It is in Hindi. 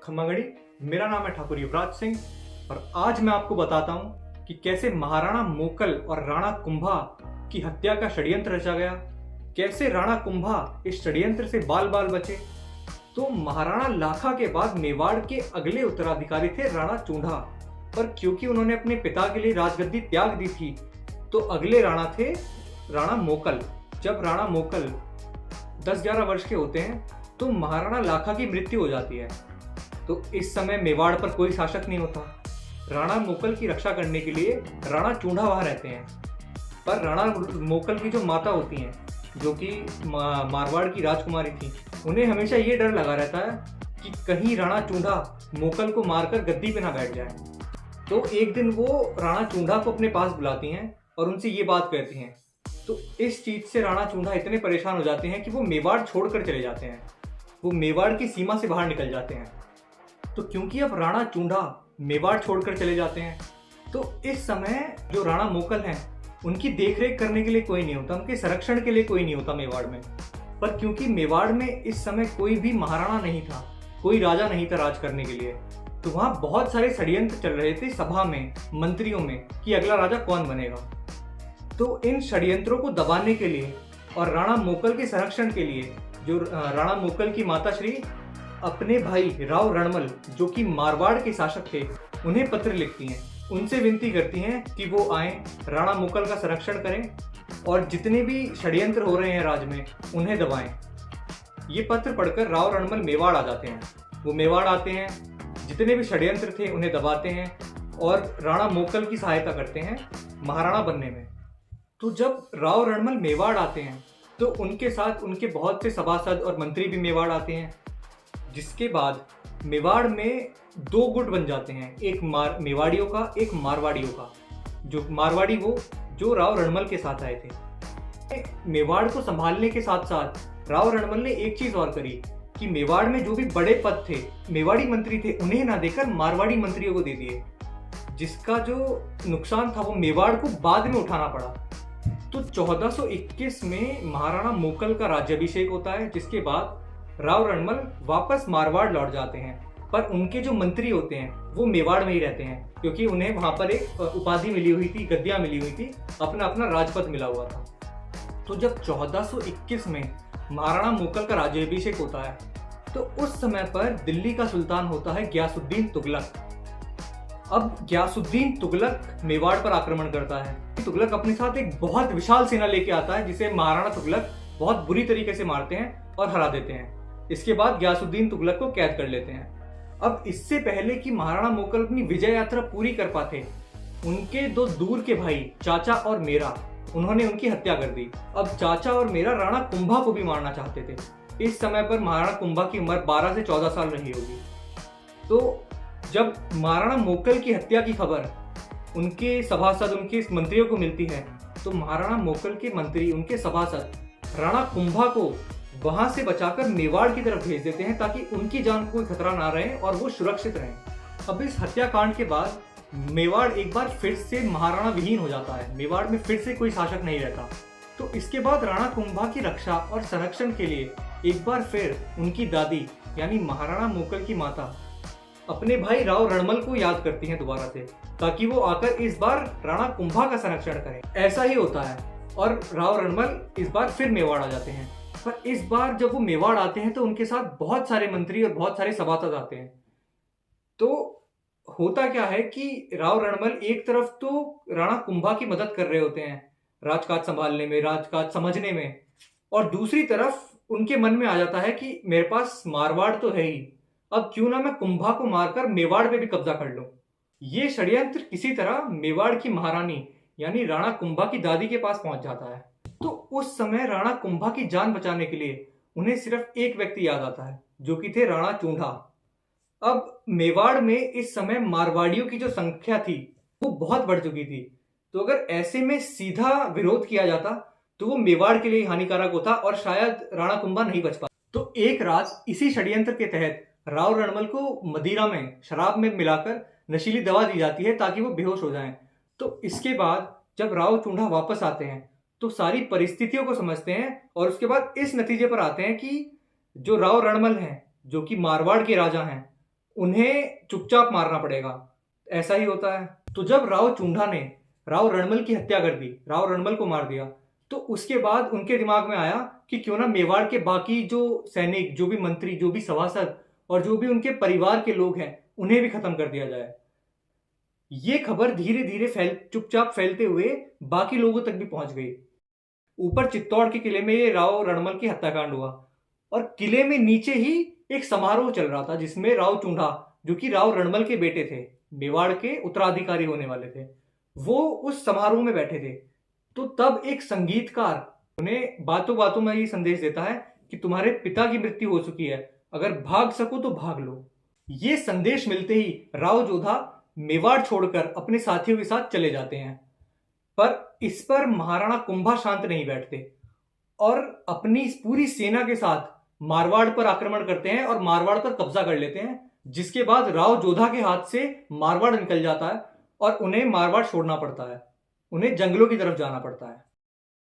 खम्मागड़ी। मेरा नाम है ठाकुर युवराज सिंह और आज मैं आपको बताता हूँ कि कैसे महाराणा मोकल और राणा कुंभा की हत्या का षड्यंत्र रचा गया, कैसे राणा कुंभा इस षड्यंत्र से बाल बाल बचे। तो महाराणा लाखा के बाद मेवाड़ के अगले उत्तराधिकारी थे राणा चूंडा, पर क्योंकि उन्होंने अपने पिता के लिए राजगद्दी त्याग दी थी तो अगले राणा थे राणा मोकल। जब राणा मोकल 10-11 वर्ष के होते हैं तो महाराणा लाखा की मृत्यु हो जाती है। तो इस समय मेवाड़ पर कोई शासक नहीं होता। राणा मोकल की रक्षा करने के लिए राणा चूंडा वहां रहते हैं, पर राणा मोकल की जो माता होती हैं, जो कि मारवाड़ की राजकुमारी थी, उन्हें हमेशा ये डर लगा रहता है कि कहीं राणा चूंडा मोकल को मारकर गद्दी पे ना बैठ जाए। तो एक दिन वो राणा चूंडा को अपने पास बुलाती हैं और उनसे ये बात कहती हैं। तो इस चीज से राणा चूंडा इतने परेशान हो जाते हैं कि वो मेवाड़ छोड़कर चले जाते हैं, वो मेवाड़ की सीमा से बाहर निकल जाते हैं। तो क्योंकि अब राणा चूंडा मेवाड़ छोड़कर चले जाते हैं तो इस समय जो राणा मोकल हैं उनकी देखरेख करने के लिए कोई नहीं होता, उनके संरक्षण के लिए कोई नहीं होता मेवाड़ में। पर क्योंकि मेवाड़ में इस समय कोई भी महाराणा नहीं था, कोई राजा नहीं था राज करने के लिए, तो वहां बहुत सारे षड्यंत्र चल रहे थे सभा में, मंत्रियों में, कि अगला राजा कौन बनेगा। तो इन षड्यंत्रों को दबाने के लिए और राणा मोकल के संरक्षण के लिए जो राणा मोकल की माता श्री अपने भाई राव रणमल, जो कि मारवाड़ के शासक थे, उन्हें पत्र लिखती हैं, उनसे विनती करती हैं कि वो आए, राणा मोकल का संरक्षण करें और जितने भी षड्यंत्र हो रहे हैं राज में उन्हें दबाएं। ये पत्र पढ़कर राव रणमल मेवाड़ आ जाते हैं। वो मेवाड़ आते हैं, जितने भी षड्यंत्र थे उन्हें दबाते हैं और राणा मोकल की सहायता करते हैं महाराणा बनने में। तो जब राव रणमल मेवाड़ आते हैं तो उनके साथ उनके बहुत से सभासद और मंत्री भी मेवाड़ आते हैं, जिसके बाद मेवाड़ में दो गुट बन जाते हैं, एक मेवाड़ियों का, एक मारवाड़ियों का। जो मारवाड़ी वो जो राव रणमल के साथ आए थे। मेवाड़ को संभालने के साथ साथ राव रणमल ने एक चीज और करी कि मेवाड़ में जो भी बड़े पद थे, मेवाड़ी मंत्री थे, उन्हें ना देकर मारवाड़ी मंत्रियों को दे दिए, जिसका जो नुकसान था वो मेवाड़ को बाद में उठाना पड़ा। तो 1421 में महाराणा मोकल का राज्याभिषेक होता है, जिसके बाद राव रणमल वापस मारवाड़ लौट जाते हैं। पर उनके जो मंत्री होते हैं वो मेवाड़ में ही रहते हैं, क्योंकि उन्हें वहां पर एक उपाधि मिली हुई थी, गद्दियां मिली हुई थी, अपना अपना राजपद मिला हुआ था। तो जब 1421 में महाराणा मोकल का राज्याभिषेक होता है तो उस समय पर दिल्ली का सुल्तान होता है गयासुद्दीन तुगलक। अब गयासुद्दीन तुगलक मेवाड़ पर आक्रमण करता है। तुगलक अपने साथ एक बहुत विशाल सेना लेके आता है, जिसे महाराणा तुगलक बहुत बुरी तरीके से मारते हैं और हरा देते हैं। इसके बाद गयासुद्दीन तुगलक को कैद कर लेते हैं। अब इससे पहले कि महाराणा मोकल अपनी विजय यात्रा पूरी कर पाते, उनके दो दूर के भाई चाचा और मेरा, उन्होंने उनकी हत्या कर दी। अब चाचा और मेरा राणा कुंभा को भी मारना चाहते थे। इस समय पर महाराणा कुंभा की उम्र 12 से 14 साल रही होगी। तो जब महाराणा मोकल की हत्या की खबर उनके सभासद, उनके मंत्रियों को मिलती है, तो महाराणा मोकल के मंत्री, उनके सभासद राणा कुंभा को वहां से बचाकर मेवाड़ की तरफ भेज देते हैं, ताकि उनकी जान को कोई खतरा ना रहे और वो सुरक्षित रहें। अब इस हत्याकांड के बाद मेवाड़ एक बार फिर से महाराणा विहीन हो जाता है, मेवाड़ में फिर से कोई शासक नहीं रहता। तो इसके बाद राणा कुंभा की रक्षा और संरक्षण के लिए एक बार फिर उनकी दादी यानी महाराणा मोकल की माता अपने भाई राव रणमल को याद करती हैं दोबारा से, ताकि वो आकर इस बार राणा कुंभा का संरक्षण करें। ऐसा ही होता है और राव रणमल इस बार फिर मेवाड़ आ जाते हैं। पर इस बार जब वो मेवाड़ आते हैं तो उनके साथ बहुत सारे मंत्री और बहुत सारे सभासद आते हैं। तो होता क्या है कि राव रणमल एक तरफ तो राणा कुंभा की मदद कर रहे होते हैं राजकाज संभालने में, राजकाज समझने में, और दूसरी तरफ उनके मन में आ जाता है कि मेरे पास मारवाड़ तो है ही, अब क्यों ना मैं कुंभा को मारकर मेवाड़ पे भी कब्जा कर लूं। ये षड्यंत्र किसी तरह मेवाड़ की महारानी यानी राणा कुंभा की दादी के पास पहुंच जाता है। तो उस समय राणा कुंभा की जान बचाने के लिए उन्हें सिर्फ एक व्यक्ति याद आता है, जो कि थे राणा चूंडा। अब मेवाड़ में इस समय मारवाड़ियों की जो संख्या थी वो बहुत बढ़ चुकी थी। तो अगर ऐसे में सीधा विरोध किया जाता तो वो मेवाड़ के लिए हानिकारक होता और शायद राणा कुंभा नहीं बच पाता। तो एक रात इसी षड्यंत्र के तहत राव रणमल को मदिरा में, शराब में मिलाकर नशीली दवा दी जाती है ताकि वो बेहोश हो जाएं। तो इसके बाद जब राव चूंडा वापस आते हैं तो सारी परिस्थितियों को समझते हैं और उसके बाद इस नतीजे पर आते हैं कि जो राव रणमल हैं, जो कि मारवाड़ के राजा हैं, उन्हें चुपचाप मारना पड़ेगा। ऐसा ही होता है। तो जब राव चूंडा ने राव रणमल की हत्या कर दी, राव रणमल को मार दिया, तो उसके बाद उनके दिमाग में आया कि क्यों ना मेवाड़ के बाकी जो सैनिक, जो भी मंत्री, जो भी सभासद और जो भी उनके परिवार के लोग हैं, उन्हें भी खत्म कर दिया जाए। ये खबर धीरे धीरे चुपचाप फैलते हुए बाकी लोगों तक भी पहुंच गई। ऊपर चित्तौड़ के किले में ये राव रणमल की हत्याकांड हुआ और किले में नीचे ही एक समारोह चल रहा था जिसमें राव चूंडा, जो कि राव रणमल के बेटे थे, मेवाड़ के उत्तराधिकारी होने वाले थे, वो उस समारोह में बैठे थे। तो तब एक संगीतकार उन्हें बातों बातों में ये संदेश देता है कि तुम्हारे पिता की मृत्यु हो चुकी है, अगर भाग सको तो भाग लो। ये संदेश मिलते ही राव जोधा मेवाड़ छोड़कर अपने साथियों के साथ चले जाते हैं। पर इस पर महाराणा कुंभा शांत नहीं बैठते और अपनी पूरी सेना के साथ मारवाड़ पर आक्रमण करते हैं और मारवाड़ पर कब्जा कर लेते हैं, जिसके बाद राव जोधा के हाथ से मारवाड़ निकल जाता है और उन्हें मारवाड़ छोड़ना पड़ता है, उन्हें जंगलों की तरफ जाना पड़ता है।